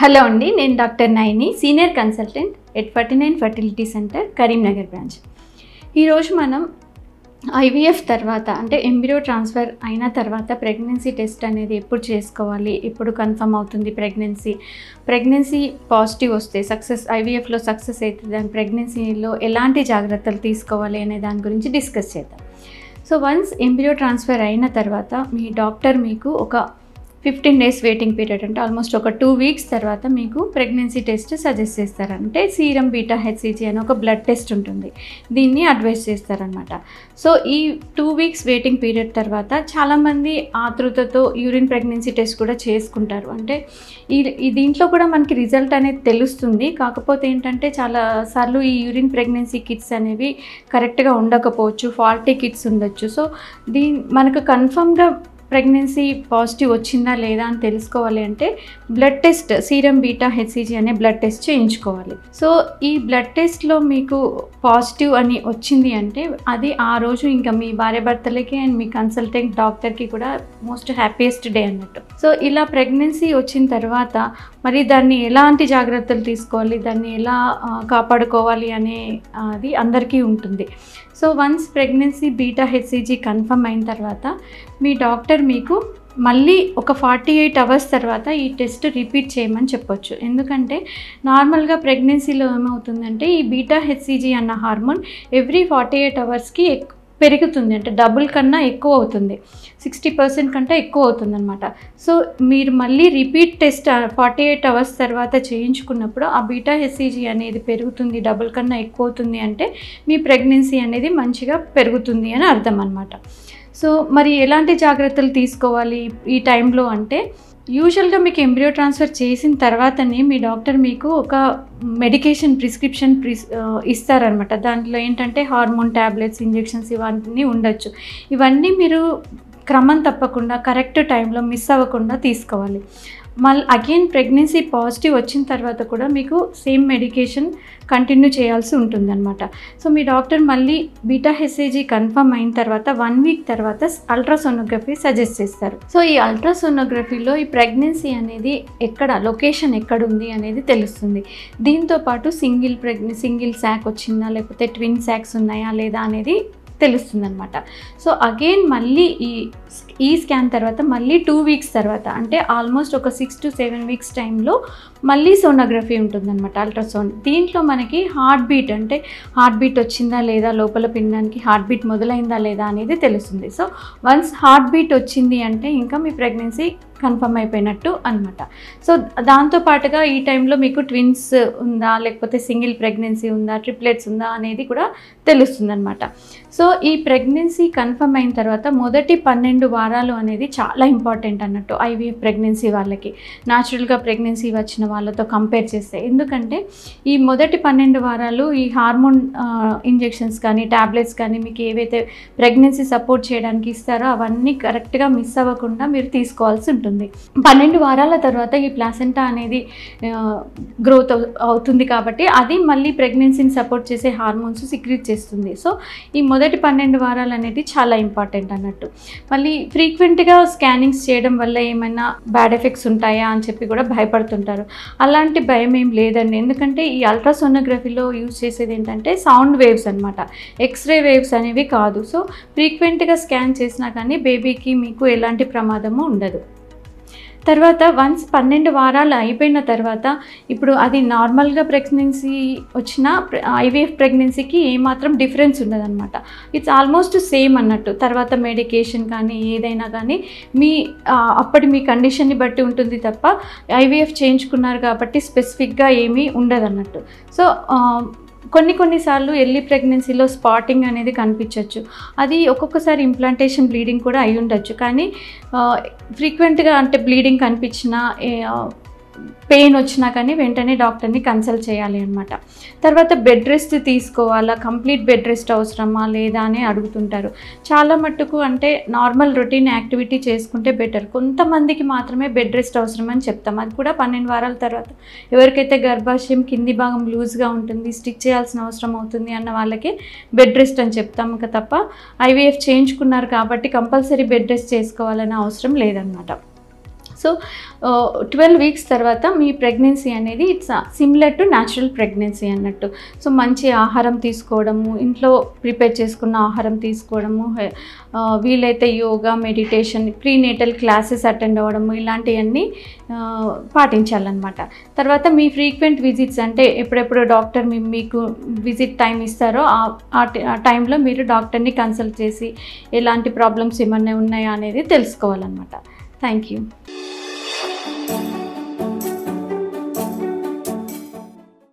Hello అండి, నేను doctor Naini, senior consultant at 49 fertility centre, Karimnagar branch. ఈరోజు మనం ఐవీఎఫ్ తర్వాత అంటే ఎంబ్రియో ట్రాన్స్ఫర్ అయిన తర్వాత ప్రెగ్నెన్సీ టెస్ట్ అనేది ఎప్పుడు చేసుకోవాలి, ఎప్పుడు కన్ఫర్మ్ అవుతుంది ప్రెగ్నెన్సీ పాజిటివ్ వస్తే ఐవీఎఫ్లో సక్సెస్ అవుతుంది, దాని ప్రెగ్నెన్సీలో ఎలాంటి జాగ్రత్తలు తీసుకోవాలి అనే దాని గురించి డిస్కస్ చేద్దాం. సో వన్స్ ఎంబ్రియో ట్రాన్స్ఫర్ అయిన తర్వాత మీ డాక్టర్ మీకు ఒక 15 days వెయిటింగ్ పీరియడ్ అంటే ఆల్మోస్ట్ ఒక 2 weeks తర్వాత మీకు ప్రెగ్నెన్సీ టెస్ట్ సజెస్ట్ చేస్తారంటే సీరం బీటా హెచ్సిజీ అని ఒక బ్లడ్ టెస్ట్ ఉంటుంది, దీన్ని అడ్వైస్ చేస్తారనమాట. సో ఈ 2 weeks వెయిటింగ్ పీరియడ్ తర్వాత చాలామంది ఆతృతతో యూరిన్ ప్రెగ్నెన్సీ టెస్ట్ కూడా చేసుకుంటారు. అంటే దీంట్లో కూడా మనకి రిజల్ట్ అనేది తెలుస్తుంది. కాకపోతే ఏంటంటే చాలాసార్లు ఈ యూరిన్ ప్రెగ్నెన్సీ కిట్స్ అనేవి కరెక్ట్గా ఉండకపోవచ్చు, ఫాల్టీ కిట్స్ ఉండొచ్చు. సో మనకు కన్ఫర్మ్గా ప్రెగ్నెన్సీ పాజిటివ్ వచ్చిందా లేదా అని తెలుసుకోవాలి అంటే blood test serum beta HCG అనే బ్లడ్ టెస్ట్ చేయించుకోవాలి. సో ఈ బ్లడ్ టెస్ట్లో మీకు పాజిటివ్ అని వచ్చింది అంటే అది ఆ రోజు ఇంకా మీ భార్యాభర్తలకి అండ్ మీ కన్సల్టెంట్ డాక్టర్కి కూడా మోస్ట్ హ్యాపీయెస్ట్ డే అన్నట్టు. సో ఇలా ప్రెగ్నెన్సీ వచ్చిన తర్వాత మరి దాన్ని ఎలాంటి జాగ్రత్తలు తీసుకోవాలి, దాన్ని ఎలా కాపాడుకోవాలి అనే అది అందరికీ ఉంటుంది. So once pregnancy beta HCG confirm అయిన తర్వాత మీ డాక్టర్ మీకు మళ్ళీ ఒక 48 hours తర్వాత ఈ టెస్ట్ రిపీట్ చేయమని చెప్పొచ్చు. ఎందుకంటే నార్మల్గా ప్రెగ్నెన్సీలో ఏమవుతుందంటే ఈ బీటా హెచ్సిజీ అన్న హార్మోన్ ఎవ్రీ 48 hoursకి పెరుగుతుంది, అంటే డబుల్ కన్నా ఎక్కువ అవుతుంది, 60% కంటే ఎక్కువ అవుతుంది అనమాట. సో మీరు మళ్ళీ రిపీట్ టెస్ట్ 48 hours తర్వాత చేయించుకున్నప్పుడు ఆ బీటా హెచ్సిజీ అనేది పెరుగుతుంది, డబుల్ కన్నా ఎక్కువ అవుతుంది అంటే మీ ప్రెగ్నెన్సీ అనేది మంచిగా పెరుగుతుంది అని అర్థం అనమాట. సో మరి ఎలాంటి జాగ్రత్తలు తీసుకోవాలి ఈ టైంలో అంటే యూజువల్గా మీకు ఎంబ్రియో ట్రాన్స్ఫర్ చేసిన తర్వాతనే మీ డాక్టర్ మీకు ఒక ప్రిస్క్రిప్షన్ ఇస్తారనమాట. దాంట్లో ఏంటంటే హార్మోన్ ట్యాబ్లెట్స్, ఇంజెక్షన్స్ ఇవన్నీ ఉండొచ్చు. ఇవన్నీ మీరు క్రమం తప్పకుండా కరెక్ట్ టైంలో మిస్ అవ్వకుండా తీసుకోవాలి. మళ్ళీ అగైన్ ప్రెగ్నెన్సీ పాజిటివ్ వచ్చిన తర్వాత కూడా మీకు సేమ్ మెడికేషన్ కంటిన్యూ చేయాల్సి ఉంటుందన్నమాట. సో మీ డాక్టర్ మళ్ళీ బీటా హెచ్సిజీ కన్ఫర్మ్ అయిన తర్వాత 1 week తర్వాత అల్ట్రాసోనోగ్రఫీ సజెస్ట్ చేస్తారు. సో ఈ అల్ట్రాసోనోగ్రఫీలో ఈ ప్రెగ్నెన్సీ అనేది లొకేషన్ ఎక్కడుంది అనేది తెలుస్తుంది. దీంతోపాటు సింగిల్ శాక్ వచ్చిందా లేకపోతే ట్విన్ శాక్స్ ఉన్నాయా లేదా అనేది తెలుస్తుందన్నమాట. సో అగైన్ మళ్ళీ ఈ స్కాన్ తర్వాత మళ్ళీ 2 weeks తర్వాత అంటే ఆల్మోస్ట్ ఒక 6 to 7 weeks టైంలో మళ్ళీ సోనోగ్రఫీ ఉంటుందన్నమాట, అల్ట్రాసౌండ్. దీంట్లో మనకి హార్ట్ బీట్ వచ్చిందా లేదా, లోపల పిండానికి హార్ట్ బీట్ మొదలైందా లేదా అనేది తెలుస్తుంది. సో వన్స్ హార్ట్ బీట్ వచ్చింది అంటే ఇంకా మీ ప్రెగ్నెన్సీ కన్ఫర్మ్ అయిపోయినట్టు అనమాట. సో దాంతోపాటుగా ఈ టైంలో మీకు ట్విన్స్ ఉందా లేకపోతే సింగిల్ ప్రెగ్నెన్సీ ఉందా, ట్రిప్లెట్స్ ఉందా అనేది కూడా తెలుస్తుంది అనమాట. సో ఈ ప్రెగ్నెన్సీ కన్ఫర్మ్ అయిన తర్వాత మొదటి 12 వారాలు అనేది చాలా ఇంపార్టెంట్ అన్నట్టు ఐవీఎఫ్ ప్రెగ్నెన్సీ వాళ్ళకి న్యాచురల్గా ప్రెగ్నెన్సీ వచ్చిన వాళ్ళతో కంపేర్ చేస్తే. ఎందుకంటే ఈ మొదటి 12 వారాలు ఈ హార్మోన్ ఇంజెక్షన్స్ కానీ ట్యాబ్లెట్స్ కానీ మీకు ఏవైతే ప్రెగ్నెన్సీ సపోర్ట్ చేయడానికి ఇస్తారో అవన్నీ కరెక్ట్గా మిస్ అవ్వకుండా మీరు తీసుకోవాల్సి ఉంటుంది. 12 వారాల తర్వాత ఈ ప్లాసెంటా అనేది గ్రోత్ అవుతుంది కాబట్టి అది మళ్ళీ ప్రెగ్నెన్సీని సపోర్ట్ చేసే హార్మోన్స్ సిక్రీట్ చేస్తుంది. సో ఈ మొదటి 12 వారాలు అనేది చాలా ఇంపార్టెంట్ అన్నట్టు. మళ్ళీ ఫ్రీక్వెంట్గా స్కానింగ్స్ చేయడం వల్ల ఏమైనా బ్యాడ్ ఎఫెక్ట్స్ ఉంటాయా అని చెప్పి కూడా భయపడుతుంటారు. అలాంటి భయం ఏం లేదండి. ఎందుకంటే ఈ అల్ట్రాసోనోగ్రఫీలో యూజ్ చేసేది ఏంటంటే సౌండ్ వేవ్స్ అనమాట, ఎక్స్రే వేవ్స్ అనేవి కాదు. సో ఫ్రీక్వెంట్గా స్కాన్ చేసినా కానీ బేబీకి మీకు ఎలాంటి ప్రమాదము ఉండదు. తర్వాత వన్స్ 12 వారాలు అయిపోయిన తర్వాత ఇప్పుడు అది నార్మల్గా ప్రెగ్నెన్సీ వచ్చిన ఐవీఎఫ్ ప్రెగ్నెన్సీకి ఏమాత్రం డిఫరెన్స్ ఉండదన్నమాట. ఇట్స్ ఆల్మోస్ట్ సేమ్ అన్నట్టు. తర్వాత మెడికేషన్ కానీ ఏదైనా కానీ అప్పటి మీ కండిషన్ని బట్టి ఉంటుంది తప్ప ఐవీఎఫ్ చేయించుకున్నారు కాబట్టి స్పెసిఫిక్గా ఏమీ ఉండదన్నట్టు. సో కొన్నిసార్లు ఎర్లీ ప్రెగ్నెన్సీలో స్పాటింగ్ అనేది కనిపించవచ్చు. అది ఒక్కొక్కసారి ఇంప్లాంటేషన్ బ్లీడింగ్ కూడా అయి ఉండొచ్చు. కానీ ఫ్రీక్వెంట్గా అంటే బ్లీడింగ్ కనిపించినా పెయిన్ వచ్చినా కానీ వెంటనే డాక్టర్ని కన్సల్ట్ చేయాలి అనమాట. తర్వాత బెడ్ రెస్ట్ తీసుకోవాలా, కంప్లీట్ బెడ్ రెస్ట్ అవసరమా లేదా అని అడుగుతుంటారు. చాలా మట్టుకు అంటే నార్మల్ రొటీన్ యాక్టివిటీ చేసుకుంటే బెటర్. కొంతమందికి మాత్రమే బెడ్ రెస్ట్ అవసరం అని చెప్తాం. అది కూడా 12 వారాల తర్వాత ఎవరికైతే గర్భాశయం కింది భాగం లూజ్గా ఉంటుంది, స్టిచ్ చేయాల్సిన అవసరం అవుతుంది అన్న వాళ్ళకి బెడ్ రెస్ట్ అని చెప్తాం. తప్ప ఐవీఎఫ్ చేయించుకున్నారు కాబట్టి కంపల్సరీ బెడ్ రెస్ట్ చేసుకోవాలనే అవసరం లేదనమాట. సో సో 12 వీక్స్ తర్వాత మీ ప్రెగ్నెన్సీ అనేది it's similar to natural pregnancy అన్నట్టు. సో మంచి ఆహారం తీసుకోవడము, ఇంట్లో ప్రిపేర్ చేసుకున్న ఆహారం తీసుకోవడము, వీలైతే yoga, meditation, prenatal classes attend అవ్వడము, ఇలాంటివన్నీ పాటించాలన్నమాట. తర్వాత మీ ఫ్రీక్వెంట్ విజిట్స్, అంటే ఎప్పుడెప్పుడు డాక్టర్ మీకు విజిట్ టైం ఇస్తారో ఆ టైంలో మీరు డాక్టర్ని కన్సల్ట్ చేసి ఎలాంటి ప్రాబ్లమ్స్ ఏమన్నా ఉన్నాయా అనేది తెలుసుకోవాలన్నమాట. Thank you.